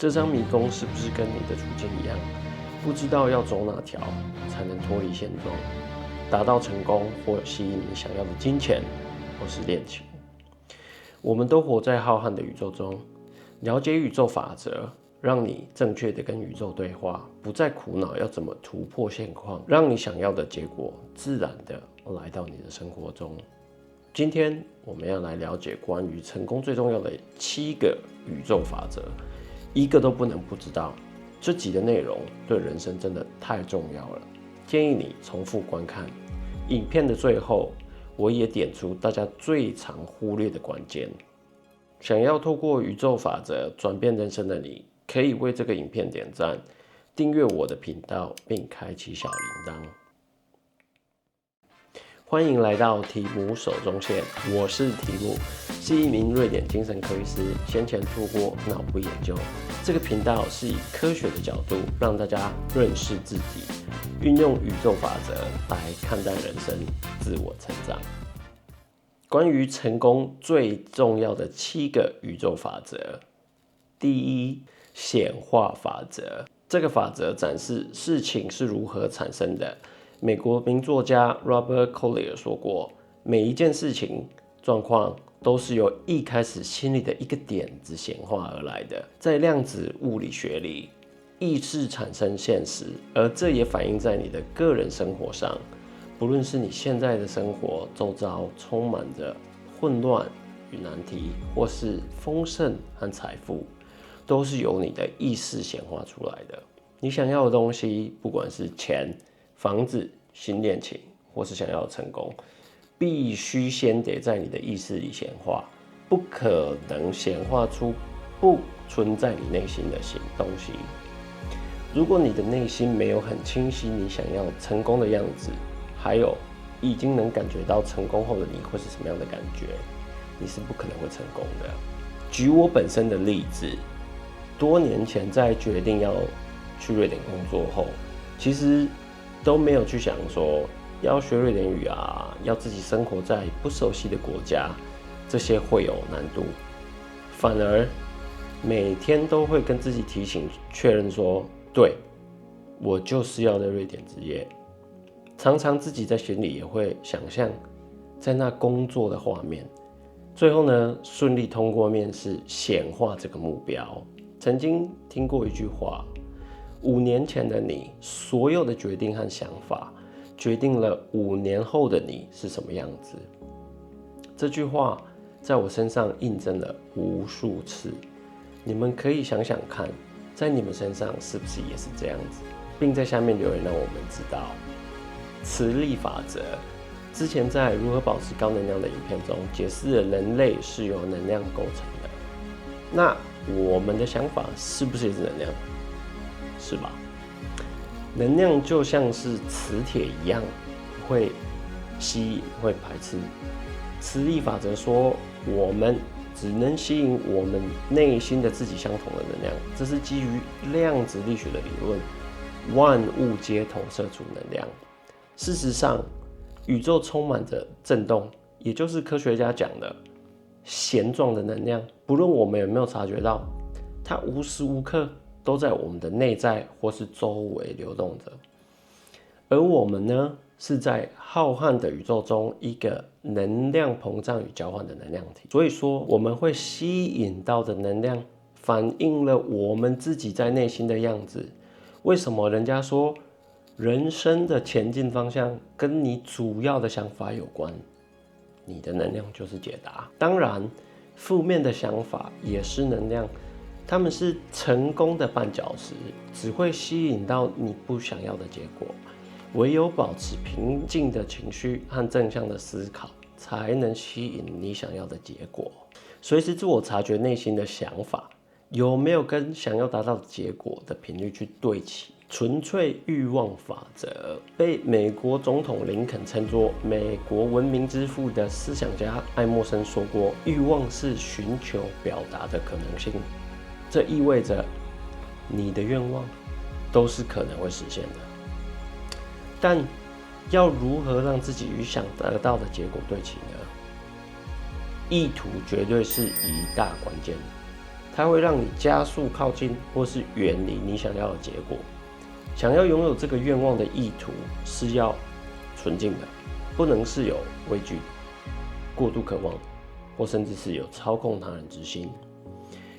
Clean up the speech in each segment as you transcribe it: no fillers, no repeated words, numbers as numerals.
这张迷宫是不是跟你的处境一样，不知道要走哪条才能脱离现状，达到成功或吸引你想要的金钱或是恋情？我们都活在浩瀚的宇宙中，了解宇宙法则，让你正确的跟宇宙对话，不再苦恼要怎么突破现况，让你想要的结果自然的来到你的生活中。今天我们要来了解关于成功最重要的7个宇宙法则，一个都不能不知道。这集的内容对人生真的太重要了，建议你重复观看。影片的最后，我也点出大家最常忽略的关键。想要透过宇宙法则转变人生的你，可以为这个影片点赞、订阅我的频道，并开启小铃铛。欢迎来到提姆手中线，我是提姆，是一名瑞典精神科医师，先前做过脑部研究。这个频道是以科学的角度让大家认识自己，运用宇宙法则来看待人生、自我成长。关于成功最重要的7个宇宙法则，第一，显化法则。这个法则展示事情是如何产生的。美国名作家 Robert Collier 说过，每一件事情、状况都是由一开始心里的一个点子显化而来的。在量子物理学里，意识产生现实，而这也反映在你的个人生活上。不论是你现在的生活周遭充满着混乱与难题，或是丰盛和财富，都是由你的意识显化出来的。你想要的东西，不管是钱、房子、新恋情，或是想要的成功，必须先得在你的意识里显化，不可能显化出不存在你内心的东西。如果你的内心没有很清晰你想要成功的样子，还有已经能感觉到成功后的你会是什么样的感觉，你是不可能会成功的。举我本身的例子，多年前在决定要去瑞典工作后，其实都没有去想说要学瑞典语啊，要自己生活在不熟悉的国家，这些会有难度。反而每天都会跟自己提醒、确认说，对，我就是要在瑞典职业。常常自己在心里也会想象在那工作的画面，最后呢，顺利通过面试，显化这个目标。曾经听过一句话：5年前的你所有的决定和想法，决定了5年后的你是什么样子。这句话在我身上印证了无数次，你们可以想想看，在你们身上是不是也是这样子，并在下面留言让我们知道。磁力法则，之前在如何保持高能量的影片中解释了人类是由能量构成的。那我们的想法是不是也是能量？是吧？能量就像是磁铁一样，会吸引，会排斥。磁力法则说，我们只能吸引我们内心的自己相同的能量，这是基于量子力学的理论，万物皆投射出能量。事实上，宇宙充满着振动，也就是科学家讲的弦状的能量。不论我们有没有察觉到，它无时无刻都在我们的内在或是周围流动着。而我们呢，是在浩瀚的宇宙中一个能量膨胀与交换的能量体。所以说，我们会吸引到的能量，反映了我们自己在内心的样子。为什么人家说人生的前进方向跟你主要的想法有关？你的能量就是解答。当然，负面的想法也是能量，它们是成功的绊脚石，只会吸引到你不想要的结果。唯有保持平静的情绪和正向的思考，才能吸引你想要的结果。随时自我察觉内心的想法有没有跟想要达到的结果的频率去对齐。纯粹欲望法则被美国总统林肯称作美国文明之父的思想家爱默生说过，欲望是寻求表达的可能性。这意味着你的愿望都是可能会实现的，但要如何让自己与想得到的结果对齐呢？意图绝对是一大关键。它会让你加速靠近或是远离你想要的结果。想要拥有这个愿望的意图是要纯净的，不能是有畏惧、过度渴望，或甚至是有操控他人之心。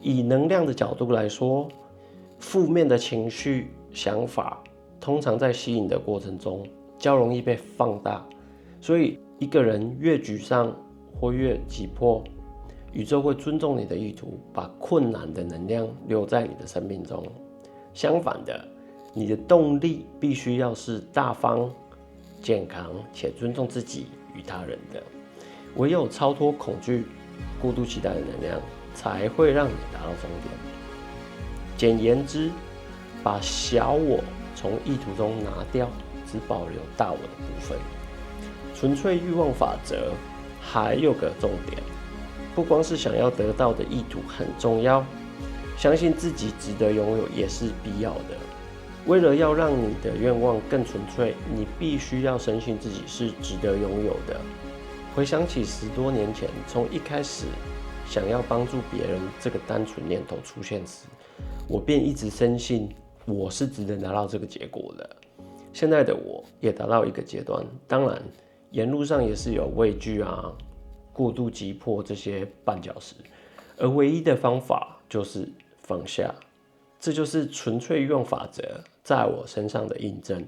以能量的角度来说，负面的情绪、想法，通常在吸引的过程中较容易被放大。所以，一个人越沮丧或越急迫，宇宙会尊重你的意图，把困难的能量留在你的生命中。相反的，你的动力必须要是大方、健康且尊重自己与他人的。唯有超脱恐惧、过度期待的能量，才会让你达到终点。简言之，把小我从意图中拿掉，只保留大我的部分。纯粹欲望法则还有个重点，不光是想要得到的意图很重要，相信自己值得拥有也是必要的。为了要让你的愿望更纯粹，你必须要深信自己是值得拥有的。回想起10多年前，从一开始想要帮助别人这个单纯念头出现时，我便一直深信我是值得拿到这个结果的。现在的我也达到一个阶段，当然沿路上也是有畏惧啊、过度急迫这些绊脚石，而唯一的方法就是放下。这就是纯粹欲望法则在我身上的印证。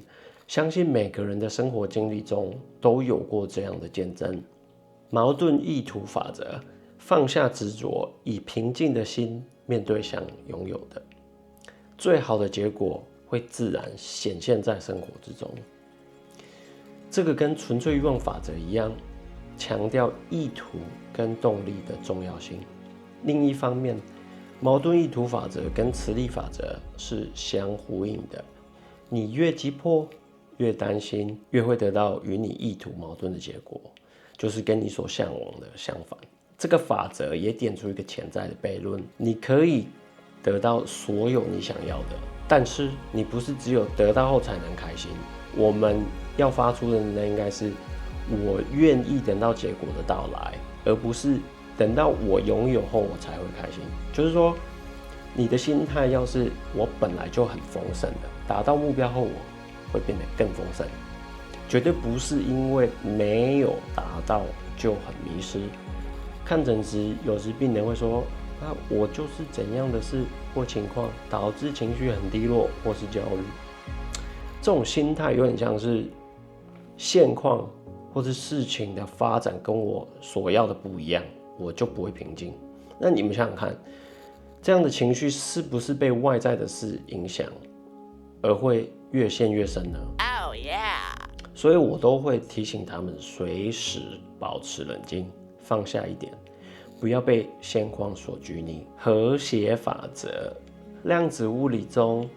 相信每个人的生活经历中都有过这样的见证。矛盾意图法则，放下执着，以平静的心面对想拥有的，最好的结果会自然显现在生活之中。这个跟纯粹欲望法则一样，强调意图跟动力的重要性。另一方面，矛盾意图法则跟磁力法则是相呼应的。你越急迫、越担心，越会得到与你意图矛盾的结果，就是跟你所向往的相反。这个法则也点出一个潜在的悖论：你可以得到所有你想要的，但是你不是只有得到后才能开心。我们要发出的呢，应该是我愿意等到结果的到来，而不是等到我拥有后我才会开心。就是说，你的心态要是我本来就很丰盛的，达到目标后我会变得更丰盛，绝对不是因为没有达到就很迷失。看诊时，有时病人会说：“我就是怎样的事或情况导致情绪很低落或是焦虑。”这种心态有点像是现况或是事情的发展跟我所要的不一样，我就不会平静。那你们想想看，这样的情绪是不是被外在的事影响，而会越陷越深呢？ Oh yeah！ 所以我都会提醒他们随时保持冷静，放下一点，不要被现况所拘泥。和谐法则，量子物理中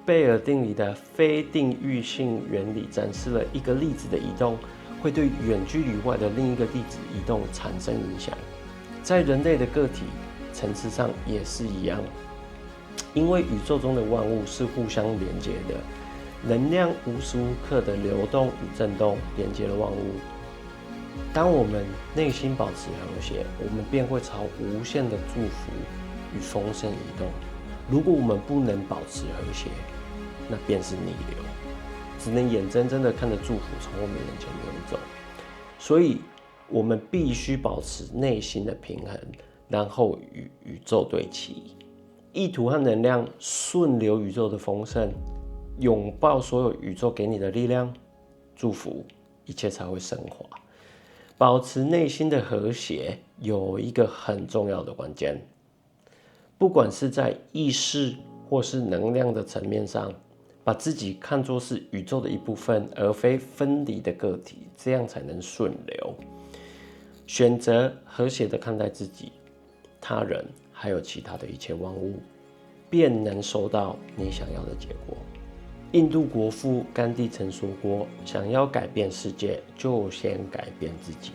贝尔定理的非定域性原理展示了一个粒子的移动会对远距离外的另一个粒子移动产生影响。在人类的个体层次上也是一样，因为宇宙中的万物是互相连接的，能量无时无刻的流动与震动连接了万物。当我们内心保持和谐，我们便会朝无限的祝福与丰盛移动。如果我们不能保持和谐，那便是逆流，只能眼睁睁的看着祝福从我们眼前流走。所以我们必须保持内心的平衡，然后与宇宙对齐，意图和能量顺流宇宙的丰盛，拥抱所有宇宙给你的力量，祝福，一切才会升华。保持内心的和谐有一个很重要的关键，不管是在意识或是能量的层面上，把自己看作是宇宙的一部分，而非分离的个体，这样才能顺流。选择和谐的看待自己、他人，还有其他的一切万物，便能收到你想要的结果。印度国父甘地曾说过：“想要改变世界，就先改变自己。”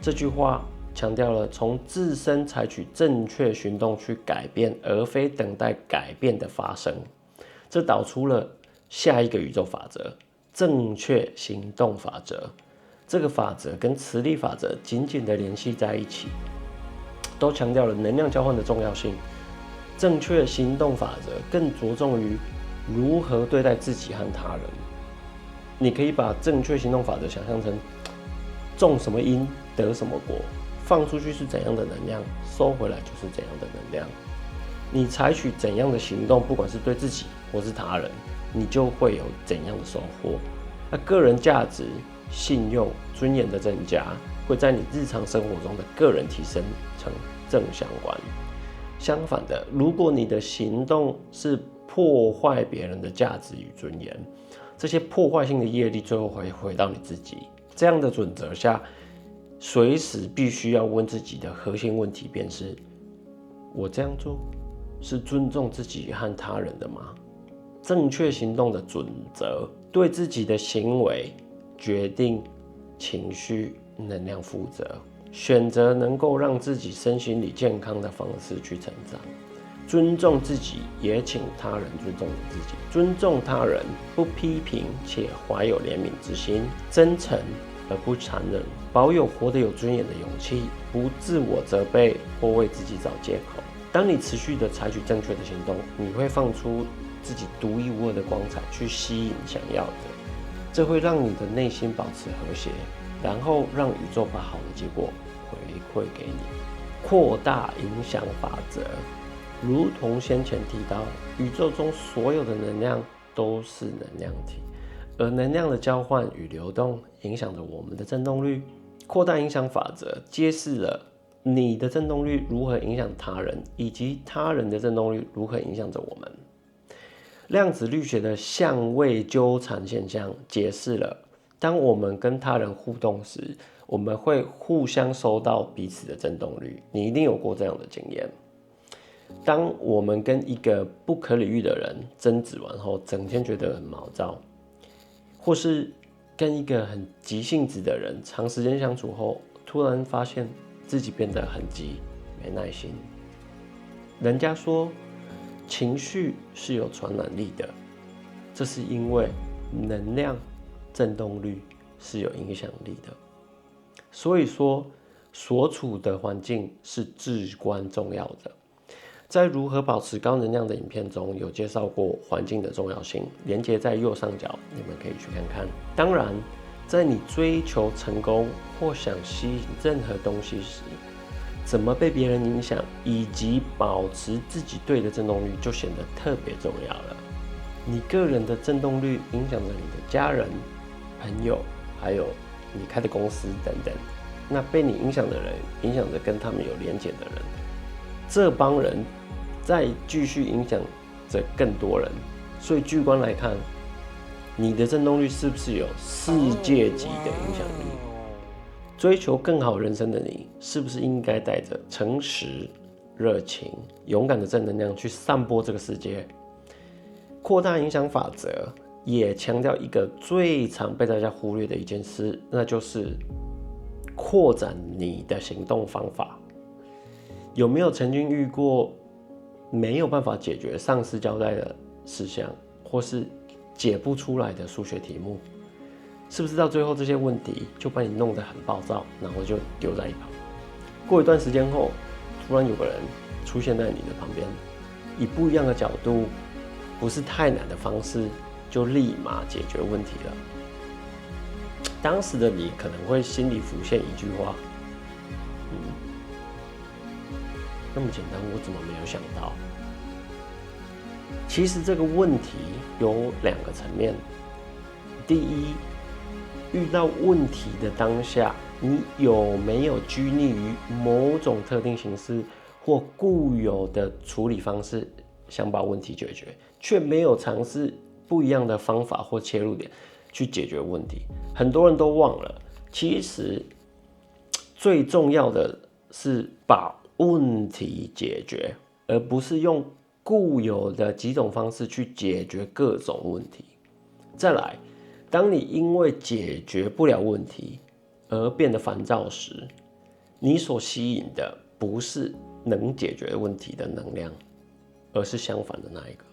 这句话强调了从自身采取正确行动去改变，而非等待改变的发生。这导出了下一个宇宙法则——正确行动法则。这个法则跟磁力法则紧紧地联系在一起，都强调了能量交换的重要性。正确行动法则更着重于如何对待自己和他人。你可以把正确行动法则想象成种什么因得什么果，放出去是怎样的能量，收回来就是怎样的能量。你采取怎样的行动，不管是对自己或是他人，你就会有怎样的收获。那个人价值、信用、尊严的增加，会在你日常生活中的个人提升成正相关。相反的，如果你的行动是破坏别人的价值与尊严，这些破坏性的业力最后会回到你自己。这样的准则下，随时必须要问自己的核心问题便是：我这样做是尊重自己和他人的吗？正确行动的准则，对自己的行为、决定、情绪、能量负责，选择能够让自己身心理健康的方式去成长。尊重自己，也请他人尊重自己。尊重他人，不批评且怀有怜悯之心，真诚而不残忍，保有活得有尊严的勇气，不自我责备或为自己找借口。当你持续的采取正确的行动，你会放出自己独一无二的光彩，去吸引想要的。这会让你的内心保持和谐，然后让宇宙把好的结果回馈给你。扩大影响法则，如同先前提到，宇宙中所有的能量都是能量体，而能量的交换与流动影响着我们的振动率。扩大影响法则揭示了你的振动率如何影响他人，以及他人的振动率如何影响着我们。量子力学的相位纠缠现象解释了，当我们跟他人互动时，我们会互相收到彼此的振动率。你一定有过这样的经验。当我们跟一个不可理喻的人争执完后，整天觉得很毛躁，或是跟一个很急性子的人长时间相处后，突然发现自己变得很急，没耐心。人家说情绪是有传染力的，这是因为能量振动率是有影响力的。所以说，所处的环境是至关重要的。在如何保持高能量的影片中有介绍过环境的重要性，连结在右上角，你们可以去看看。当然，在你追求成功或想吸引任何东西时，怎么被别人影响，以及保持自己对的振动率，就显得特别重要了。你个人的振动率影响着你的家人、朋友，还有你开的公司等等。那被你影响的人，影响着跟他们有连结的人，这帮人再继续影响着更多人。所以巨观来看，你的振动率是不是有世界级的影响力？追求更好人生的你，是不是应该带着诚实、热情、勇敢的正能量去散播这个世界？扩大影响法则也强调一个最常被大家忽略的一件事，那就是扩展你的行动方法。有没有曾经遇过没有办法解决上司交代的事项，或是解不出来的数学题目？是不是到最后这些问题就把你弄得很暴躁，然后就丢在一旁？过一段时间后，突然有个人出现在你的旁边，以不一样的角度，不是太难的方式，就立马解决问题了。当时的你可能会心里浮现一句话：那么简单，我怎么没有想到？其实这个问题有两个层面。第一，遇到问题的当下，你有没有拘泥于某种特定形式或固有的处理方式，想把问题解决，却没有尝试不一样的方法或切入点去解决问题？很多人都忘了，其实最重要的是把问题解决，而不是用固有的几种方式去解决各种问题。再来，当你因为解决不了问题而变得烦躁时，你所吸引的不是能解决问题的能量，而是相反的那一个。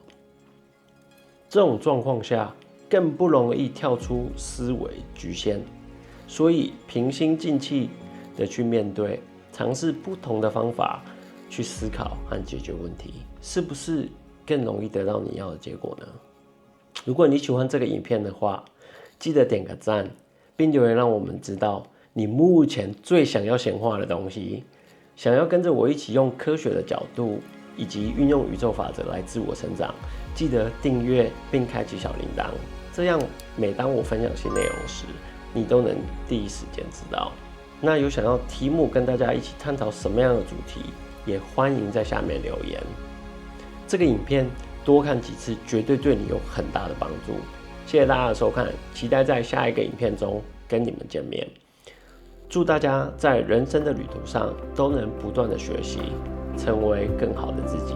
这种状况下，更不容易跳出思维局限，所以平心静气的去面对，尝试不同的方法，去思考和解决问题，是不是更容易得到你要的结果呢？如果你喜欢这个影片的话，记得点个赞，并留言让我们知道你目前最想要显化的东西。想要跟着我一起用科学的角度以及运用宇宙法则来自我成长，记得订阅并开启小铃铛，这样每当我分享新内容时，你都能第一时间知道。那有想要题目跟大家一起探讨什么样的主题，也欢迎在下面留言。这个影片多看几次，绝对对你有很大的帮助。谢谢大家的收看，期待在下一个影片中跟你们见面。祝大家在人生的旅途上都能不断的学习，成为更好的自己。